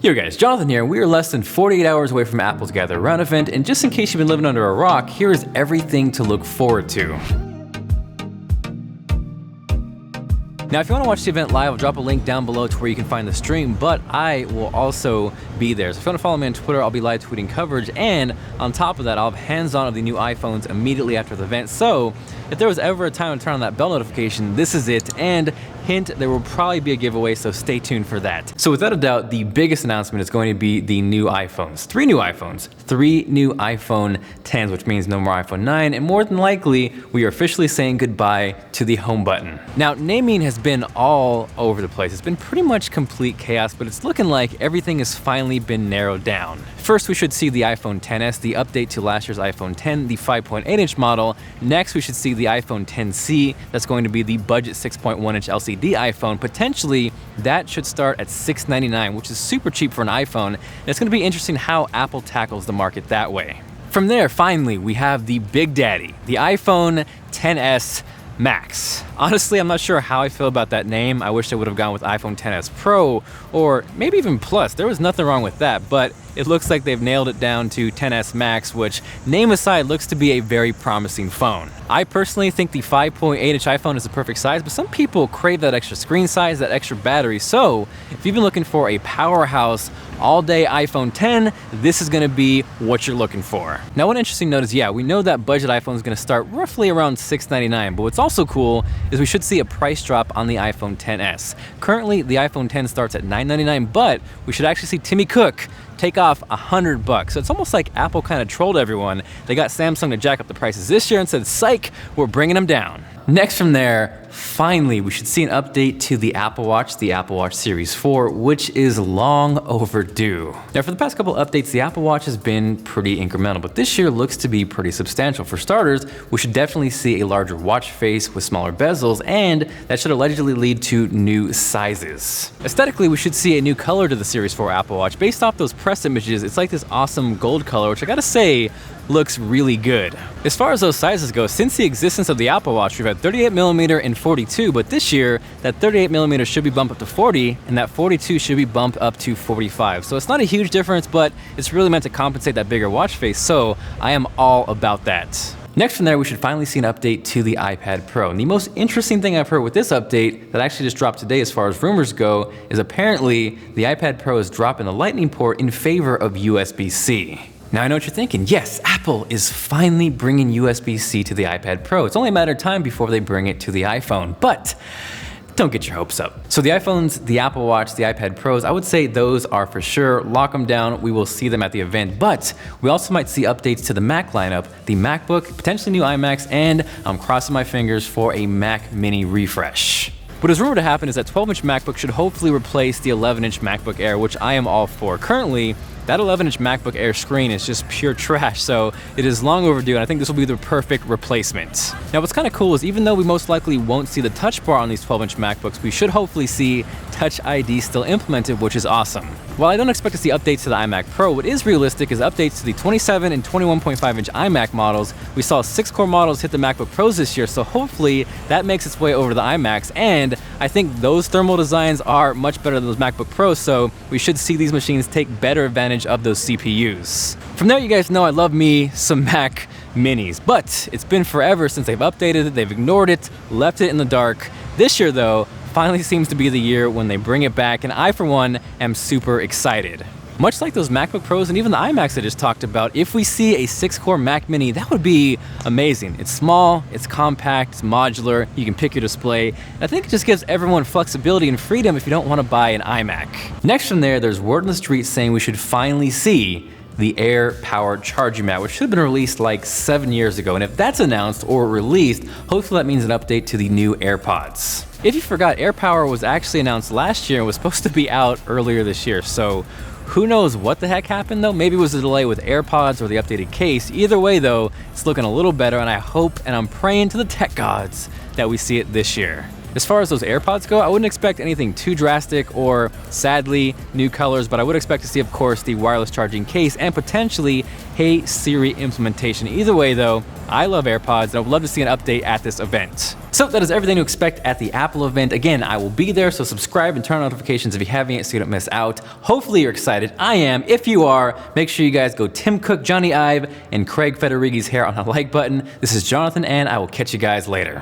Yo guys, Jonathan here. We are less than 48 hours away from Apple's Gather Around event, and just in case you've been living under a rock, here is everything to look forward to. Now, if you want to watch the event live, I'll drop a link down below to where you can find the stream, but I will also be there. So if you want to follow me on Twitter, I'll be live tweeting coverage, and on top of that, I'll have hands-on of the new iPhones immediately after the event. So if there was ever a time to turn on that bell notification, this is it. And hint, there will probably be a giveaway, so stay tuned for that. So without a doubt, the biggest announcement is going to be the new iPhones. Three new iPhone 10s, which means no more iPhone 9, and more than likely, we are officially saying goodbye to the home button. Now, naming has been all over the place. It's been pretty much complete chaos, but it's looking like everything has finally been narrowed down. First, we should see the iPhone XS, the update to last year's iPhone 10, the 5.8-inch model. Next, we should see the iPhone XC. That's going to be the budget 6.1-inch LCD iPhone. Potentially, that should start at $699, which is super cheap for an iPhone. And it's going to be interesting how Apple tackles the market that way. From there, finally, we have the Big Daddy, the iPhone XS Max. Honestly, I'm not sure how I feel about that name. I wish they would have gone with iPhone XS Pro or maybe even Plus. There was nothing wrong with that, but it looks like they've nailed it down to XS Max, which, name aside, looks to be a very promising phone. I personally think the 5.8-inch iPhone is the perfect size, but some people crave that extra screen size, that extra battery. So if you've been looking for a powerhouse all-day iPhone 10, this is gonna be what you're looking for. Now, one interesting note is, yeah, we know that budget iPhone is gonna start roughly around $699, but what's also cool is we should see a price drop on the iPhone XS. Currently, the iPhone 10 starts at $999, but we should actually see Timmy Cook take off $100. So it's almost like Apple kind of trolled everyone. They got Samsung to jack up the prices this year and said, psych, we're bringing them down. Next from there, finally, we should see an update to the Apple Watch Series 4, which is long overdue. Now, for the past couple updates, the Apple Watch has been pretty incremental, but this year looks to be pretty substantial. For starters, we should definitely see a larger watch face with smaller bezels, and that should allegedly lead to new sizes. Aesthetically, we should see a new color to the Series 4 Apple Watch. Based off those press images, it's like this awesome gold color, which I gotta say, looks really good. As far as those sizes go, since the existence of the Apple Watch, we've had 38mm and 42, but this year, that 38mm should be bumped up to 40, and that 42 should be bumped up to 45. So it's not a huge difference, but it's really meant to compensate that bigger watch face, so I am all about that. Next from there, we should finally see an update to the iPad Pro. And the most interesting thing I've heard with this update that actually just dropped today as far as rumors go is apparently the iPad Pro is dropping the Lightning port in favor of USB-C. Now, I know what you're thinking. Yes, Apple is finally bringing USB-C to the iPad Pro. It's only a matter of time before they bring it to the iPhone, but don't get your hopes up. So the iPhones, the Apple Watch, the iPad Pros, I would say those are for sure. Lock them down. We will see them at the event, but we also might see updates to the Mac lineup, the MacBook, potentially new iMacs, and I'm crossing my fingers for a Mac Mini refresh. What is rumored to happen is that 12-inch MacBook should hopefully replace the 11-inch MacBook Air, which I am all for. Currently, that 11-inch MacBook Air screen is just pure trash, so it is long overdue, and I think this will be the perfect replacement. Now, what's kind of cool is even though we most likely won't see the Touch Bar on these 12-inch MacBooks, we should hopefully see Touch ID still implemented, which is awesome. While I don't expect to see updates to the iMac Pro, what is realistic is updates to the 27 and 21.5-inch iMac models. We saw 6-core models hit the MacBook Pros this year, so hopefully that makes its way over to the iMacs, and I think those thermal designs are much better than those MacBook Pros, so we should see these machines take better advantage of those CPUs. From there, you guys know I love me some Mac Minis, but it's been forever since they've updated it, they've ignored it, left it in the dark. This year, though, finally seems to be the year when they bring it back, and I, for one, am super excited. Much like those MacBook Pros and even the iMacs I just talked about, if we see a 6-core Mac Mini, that would be amazing. It's small, it's compact, it's modular, you can pick your display. And I think it just gives everyone flexibility and freedom if you don't want to buy an iMac. Next from there, there's word on the street saying we should finally see the Air-powered charging mat, which should have been released like 7 years ago. And if that's announced or released, hopefully that means an update to the new AirPods. If you forgot, AirPower was actually announced last year and was supposed to be out earlier this year, so who knows what the heck happened though? Maybe it was a delay with AirPods or the updated case. Either way though, it's looking a little better, and I hope and I'm praying to the tech gods that we see it this year. As far as those AirPods go, I wouldn't expect anything too drastic or, sadly, new colors, but I would expect to see, of course, the wireless charging case and potentially Hey Siri implementation. Either way, though, I love AirPods, and I would love to see an update at this event. So that is everything to expect at the Apple event. Again, I will be there, so subscribe and turn on notifications if you haven't yet so you don't miss out. Hopefully you're excited. I am. If you are, make sure you guys go Tim Cook, Johnny Ive, and Craig Federighi's hair on the like button. This is Jonathan, and I will catch you guys later.